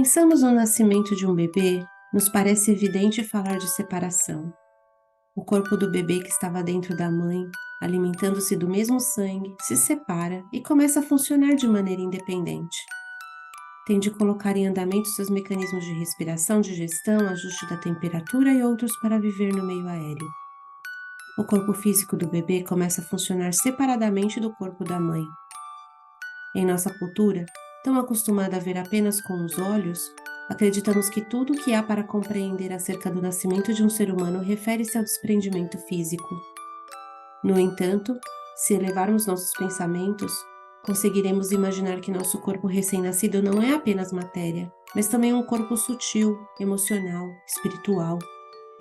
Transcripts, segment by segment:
pensamos no nascimento de um bebê, nos parece evidente falar de separação. O corpo do bebê que estava dentro da mãe, alimentando-se do mesmo sangue, se separa e começa a funcionar de maneira independente. Tem de colocar em andamento seus mecanismos de respiração, digestão, ajuste da temperatura e outros para viver no meio aéreo. O corpo físico do bebê começa a funcionar separadamente do corpo da mãe. Em nossa cultura, tão acostumada a ver apenas com os olhos, acreditamos que tudo o que há para compreender acerca do nascimento de um ser humano refere-se ao desprendimento físico. No entanto, se elevarmos nossos pensamentos, conseguiremos imaginar que nosso corpo recém-nascido não é apenas matéria, mas também um corpo sutil, emocional, espiritual.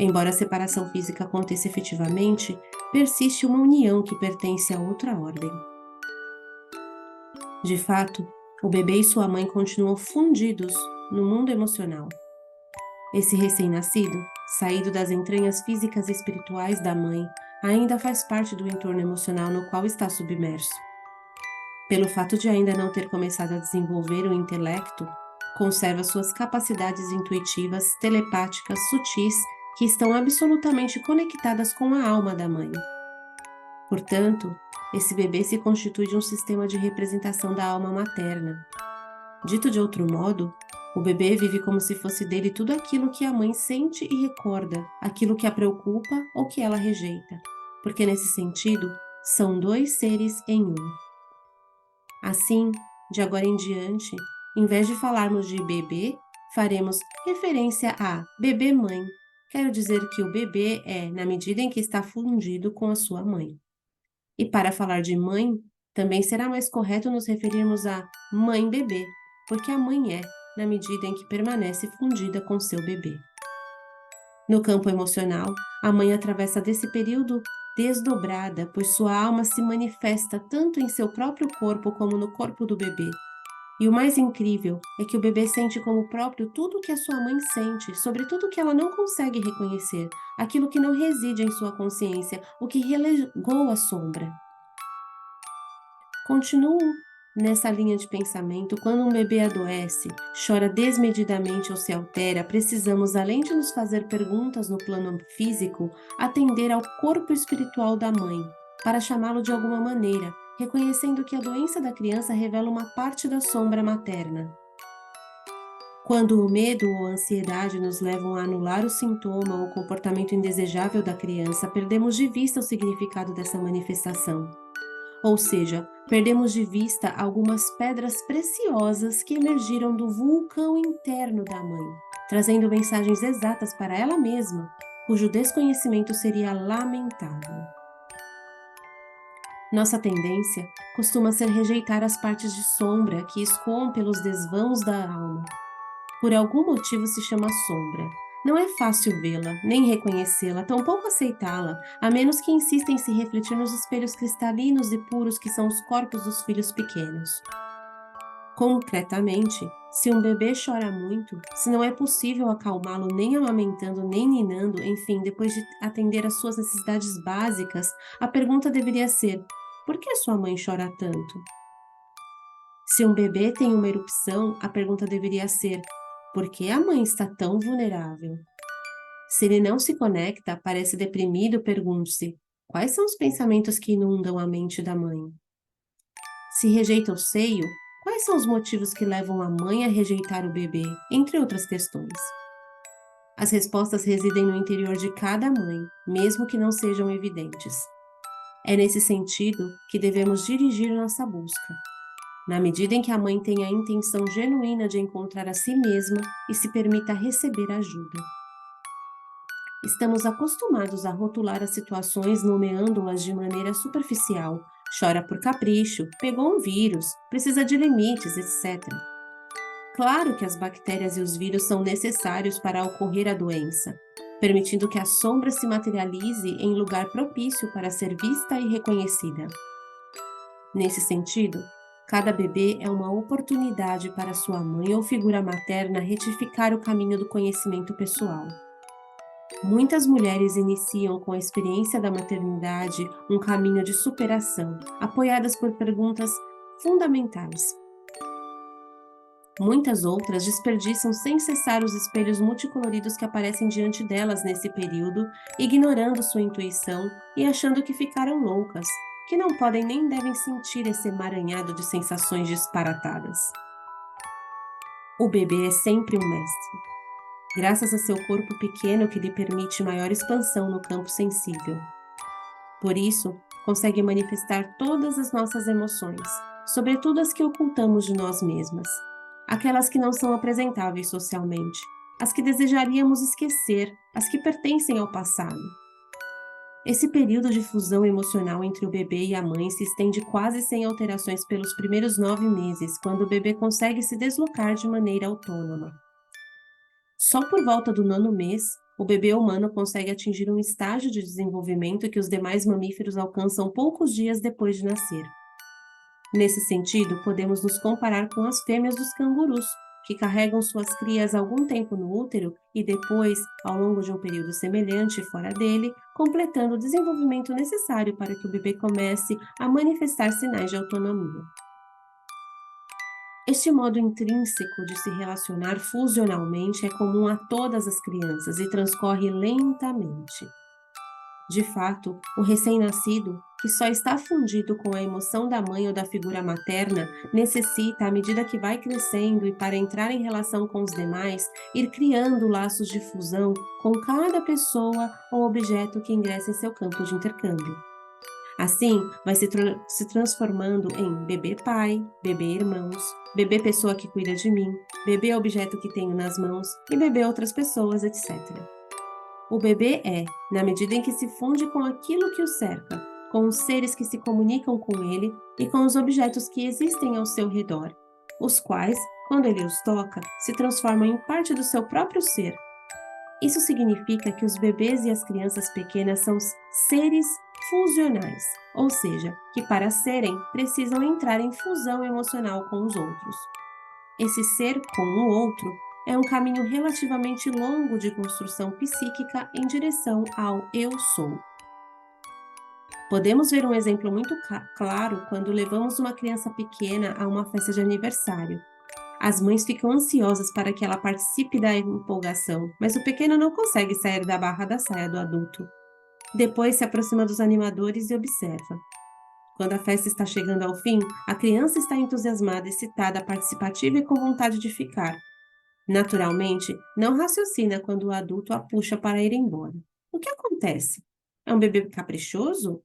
Embora a separação física aconteça efetivamente, persiste uma união que pertence a outra ordem. De fato, o bebê e sua mãe continuam fundidos no mundo emocional. Esse recém-nascido, saído das entranhas físicas e espirituais da mãe, ainda faz parte do entorno emocional no qual está submerso. Pelo fato de ainda não ter começado a desenvolver o intelecto, conserva suas capacidades intuitivas, telepáticas, sutis, que estão absolutamente conectadas com a alma da mãe. Portanto, esse bebê se constitui de um sistema de representação da alma materna. Dito de outro modo, o bebê vive como se fosse dele tudo aquilo que a mãe sente e recorda, aquilo que a preocupa ou que ela rejeita, porque nesse sentido, são dois seres em um. Assim, de agora em diante, em vez de falarmos de bebê, faremos referência a bebê-mãe. Quero dizer que o bebê é na medida em que está fundido com a sua mãe. E para falar de mãe, também será mais correto nos referirmos a mãe-bebê, porque a mãe é, na medida em que permanece fundida com seu bebê. No campo emocional, a mãe atravessa desse período desdobrada, pois sua alma se manifesta tanto em seu próprio corpo como no corpo do bebê. E o mais incrível é que o bebê sente como próprio tudo o que a sua mãe sente, sobretudo o que ela não consegue reconhecer, aquilo que não reside em sua consciência, o que relegou à sombra. Continuo nessa linha de pensamento. Quando um bebê adoece, chora desmedidamente ou se altera, precisamos, além de nos fazer perguntas no plano físico, atender ao corpo espiritual da mãe, para chamá-lo de alguma maneira, reconhecendo que a doença da criança revela uma parte da sombra materna. Quando o medo ou a ansiedade nos levam a anular o sintoma ou o comportamento indesejável da criança, perdemos de vista o significado dessa manifestação. Ou seja, perdemos de vista algumas pedras preciosas que emergiram do vulcão interno da mãe, trazendo mensagens exatas para ela mesma, cujo desconhecimento seria lamentável. Nossa tendência costuma ser rejeitar as partes de sombra que escoam pelos desvãos da alma. Por algum motivo se chama sombra. Não é fácil vê-la, nem reconhecê-la, tampouco aceitá-la, a menos que insista em se refletir nos espelhos cristalinos e puros que são os corpos dos filhos pequenos. Concretamente, se um bebê chora muito, se não é possível acalmá-lo nem amamentando nem ninando, enfim, depois de atender às suas necessidades básicas, a pergunta deveria ser: por que sua mãe chora tanto? Se um bebê tem uma erupção, a pergunta deveria ser: por que a mãe está tão vulnerável? Se ele não se conecta, parece deprimido, pergunte-se: quais são os pensamentos que inundam a mente da mãe? Se rejeita o seio, quais são os motivos que levam a mãe a rejeitar o bebê, entre outras questões? As respostas residem no interior de cada mãe, mesmo que não sejam evidentes. É nesse sentido que devemos dirigir nossa busca. Na medida em que a mãe tenha a intenção genuína de encontrar a si mesma e se permita receber ajuda. Estamos acostumados a rotular as situações nomeando-as de maneira superficial. Chora por capricho, pegou um vírus, precisa de limites, etc. Claro que as bactérias e os vírus são necessários para ocorrer a doença, permitindo que a sombra se materialize em lugar propício para ser vista e reconhecida. Nesse sentido, cada bebê é uma oportunidade para sua mãe ou figura materna retificar o caminho do conhecimento pessoal. Muitas mulheres iniciam com a experiência da maternidade um caminho de superação, apoiadas por perguntas fundamentais. Muitas outras desperdiçam sem cessar os espelhos multicoloridos que aparecem diante delas nesse período, ignorando sua intuição e achando que ficaram loucas, que não podem nem devem sentir esse emaranhado de sensações disparatadas. O bebê é sempre um mestre. Graças a seu corpo pequeno que lhe permite maior expansão no campo sensível. Por isso, consegue manifestar todas as nossas emoções, sobretudo as que ocultamos de nós mesmas. Aquelas que não são apresentáveis socialmente, as que desejaríamos esquecer, as que pertencem ao passado. Esse período de fusão emocional entre o bebê e a mãe se estende quase sem alterações pelos primeiros 9 meses, quando o bebê consegue se deslocar de maneira autônoma. Só por volta do 9º mês, o bebê humano consegue atingir um estágio de desenvolvimento que os demais mamíferos alcançam poucos dias depois de nascer. Nesse sentido, podemos nos comparar com as fêmeas dos cangurus, que carregam suas crias algum tempo no útero e depois, ao longo de um período semelhante fora dele, completando o desenvolvimento necessário para que o bebê comece a manifestar sinais de autonomia. Este modo intrínseco de se relacionar fusionalmente é comum a todas as crianças e transcorre lentamente. De fato, o recém-nascido, que só está fundido com a emoção da mãe ou da figura materna, necessita, à medida que vai crescendo e para entrar em relação com os demais, ir criando laços de fusão com cada pessoa ou objeto que ingressa em seu campo de intercâmbio. Assim, vai se transformando em bebê pai, bebê irmãos, bebê pessoa que cuida de mim, bebê objeto que tenho nas mãos e bebê outras pessoas, etc. O bebê é, na medida em que se funde com aquilo que o cerca, com os seres que se comunicam com ele e com os objetos que existem ao seu redor, os quais, quando ele os toca, se transformam em parte do seu próprio ser. Isso significa que os bebês e as crianças pequenas são seres fusionais, ou seja, que para serem precisam entrar em fusão emocional com os outros. Esse ser com o outro é um caminho relativamente longo de construção psíquica em direção ao eu sou. Podemos ver um exemplo muito claro quando levamos uma criança pequena a uma festa de aniversário. As mães ficam ansiosas para que ela participe da empolgação, mas o pequeno não consegue sair da barra da saia do adulto. Depois se aproxima dos animadores e observa. Quando a festa está chegando ao fim, a criança está entusiasmada, excitada, participativa e com vontade de ficar. Naturalmente, não raciocina quando o adulto a puxa para ir embora. O que acontece? É um bebê caprichoso?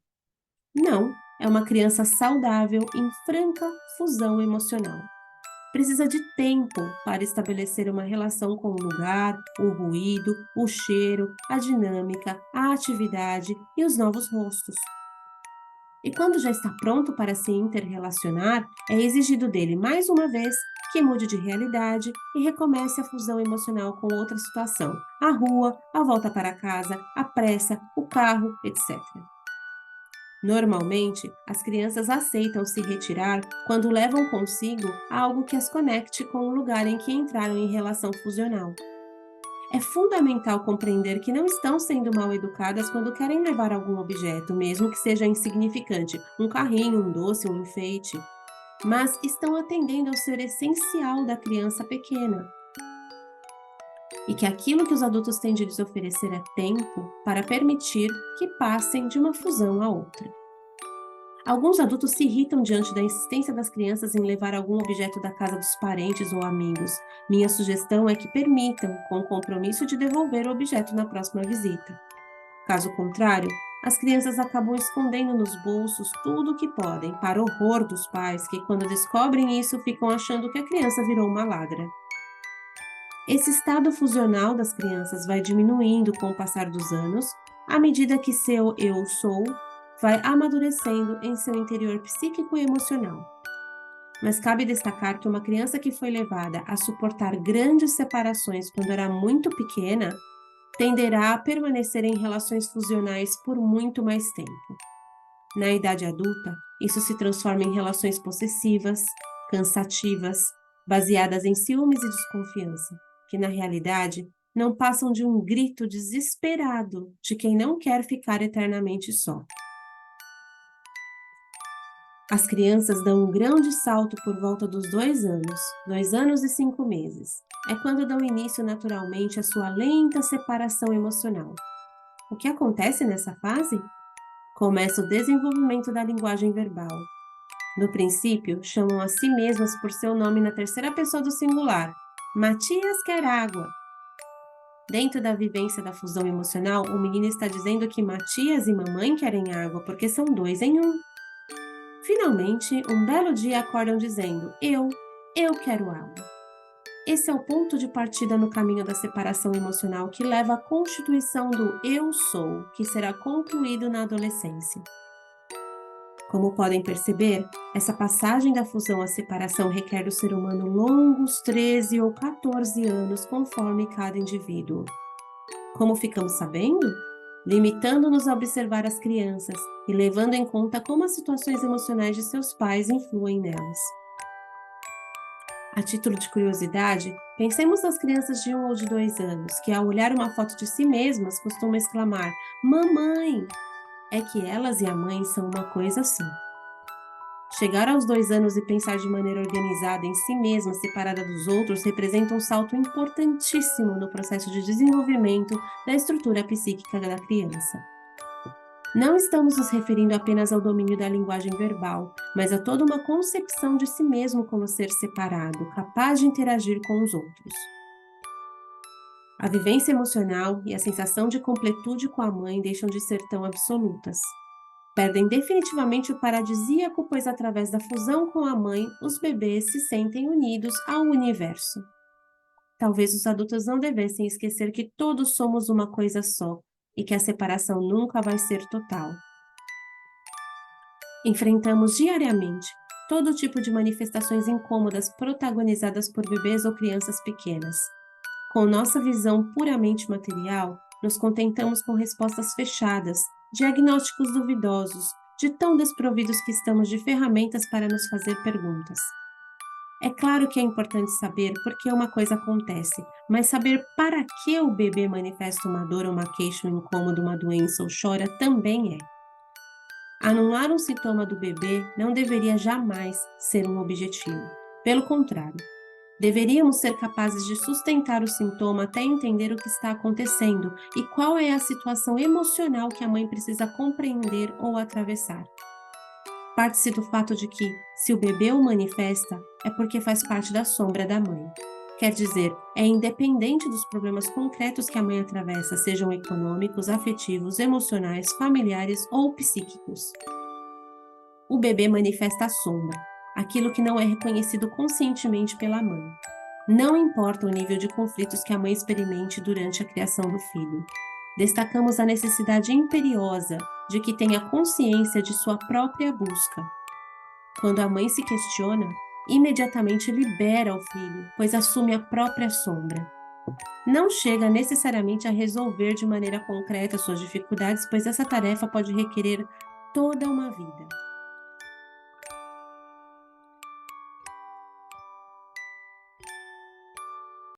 Não, é uma criança saudável em franca fusão emocional. Precisa de tempo para estabelecer uma relação com o lugar, o ruído, o cheiro, a dinâmica, a atividade e os novos rostos. E quando já está pronto para se interrelacionar, é exigido dele mais uma vez que mude de realidade e recomece a fusão emocional com outra situação, a rua, a volta para casa, a pressa, o carro, etc. Normalmente, as crianças aceitam se retirar quando levam consigo algo que as conecte com o lugar em que entraram em relação fusional. É fundamental compreender que não estão sendo mal educadas quando querem levar algum objeto, mesmo que seja insignificante, um carrinho, um doce, um enfeite, mas estão atendendo ao ser essencial da criança pequena. E que aquilo que os adultos têm de lhes oferecer é tempo para permitir que passem de uma fusão a outra. Alguns adultos se irritam diante da insistência das crianças em levar algum objeto da casa dos parentes ou amigos. Minha sugestão é que permitam, com o compromisso de devolver o objeto na próxima visita. Caso contrário, as crianças acabam escondendo nos bolsos tudo o que podem, para horror dos pais que, quando descobrem isso, ficam achando que a criança virou uma ladra. Esse estado fusional das crianças vai diminuindo com o passar dos anos, à medida que seu eu sou vai amadurecendo em seu interior psíquico e emocional. Mas cabe destacar que uma criança que foi levada a suportar grandes separações quando era muito pequena tenderá a permanecer em relações fusionais por muito mais tempo. Na idade adulta, isso se transforma em relações possessivas, cansativas, baseadas em ciúmes e desconfiança, que na realidade não passam de um grito desesperado de quem não quer ficar eternamente só. As crianças dão um grande salto por volta dos 2 anos e 5 meses. É quando dão início naturalmente à sua lenta separação emocional. O que acontece nessa fase? Começa o desenvolvimento da linguagem verbal. No princípio, chamam a si mesmas por seu nome na terceira pessoa do singular. Matias quer água. Dentro da vivência da fusão emocional, o menino está dizendo que Matias e mamãe querem água porque são 2 em 1. Finalmente, um belo dia acordam dizendo: eu quero água. Esse é o ponto de partida no caminho da separação emocional que leva à constituição do eu sou, que será concluído na adolescência. Como podem perceber, essa passagem da fusão à separação requer do ser humano longos 13 ou 14 anos, conforme cada indivíduo. Como ficamos sabendo? Limitando-nos a observar as crianças e levando em conta como as situações emocionais de seus pais influem nelas. A título de curiosidade, pensemos nas crianças de 1 ou de 2 anos, que ao olhar uma foto de si mesmas costumam exclamar: "Mamãe!" É que elas e a mãe são uma coisa só. Chegar aos 2 anos e pensar de maneira organizada em si mesma, separada dos outros, representa um salto importantíssimo no processo de desenvolvimento da estrutura psíquica da criança. Não estamos nos referindo apenas ao domínio da linguagem verbal, mas a toda uma concepção de si mesmo como ser separado, capaz de interagir com os outros. A vivência emocional e a sensação de completude com a mãe deixam de ser tão absolutas. Perdem definitivamente o paradisíaco, pois através da fusão com a mãe, os bebês se sentem unidos ao universo. Talvez os adultos não devessem esquecer que todos somos uma coisa só e que a separação nunca vai ser total. Enfrentamos diariamente todo tipo de manifestações incômodas protagonizadas por bebês ou crianças pequenas. Com nossa visão puramente material, nos contentamos com respostas fechadas, diagnósticos duvidosos, de tão desprovidos que estamos de ferramentas para nos fazer perguntas. É claro que é importante saber por que uma coisa acontece, mas saber para que o bebê manifesta uma dor, uma queixa, um incômodo, uma doença ou chora também é. Anular um sintoma do bebê não deveria jamais ser um objetivo. Pelo contrário, deveríamos ser capazes de sustentar o sintoma até entender o que está acontecendo e qual é a situação emocional que a mãe precisa compreender ou atravessar. Parte-se do fato de que, se o bebê o manifesta, é porque faz parte da sombra da mãe. Quer dizer, é independente dos problemas concretos que a mãe atravessa, sejam econômicos, afetivos, emocionais, familiares ou psíquicos. O bebê manifesta a sombra, aquilo que não é reconhecido conscientemente pela mãe. Não importa o nível de conflitos que a mãe experimente durante a criação do filho. Destacamos a necessidade imperiosa de que tenha consciência de sua própria busca. Quando a mãe se questiona, imediatamente libera o filho, pois assume a própria sombra. Não chega necessariamente a resolver de maneira concreta suas dificuldades, pois essa tarefa pode requerer toda uma vida.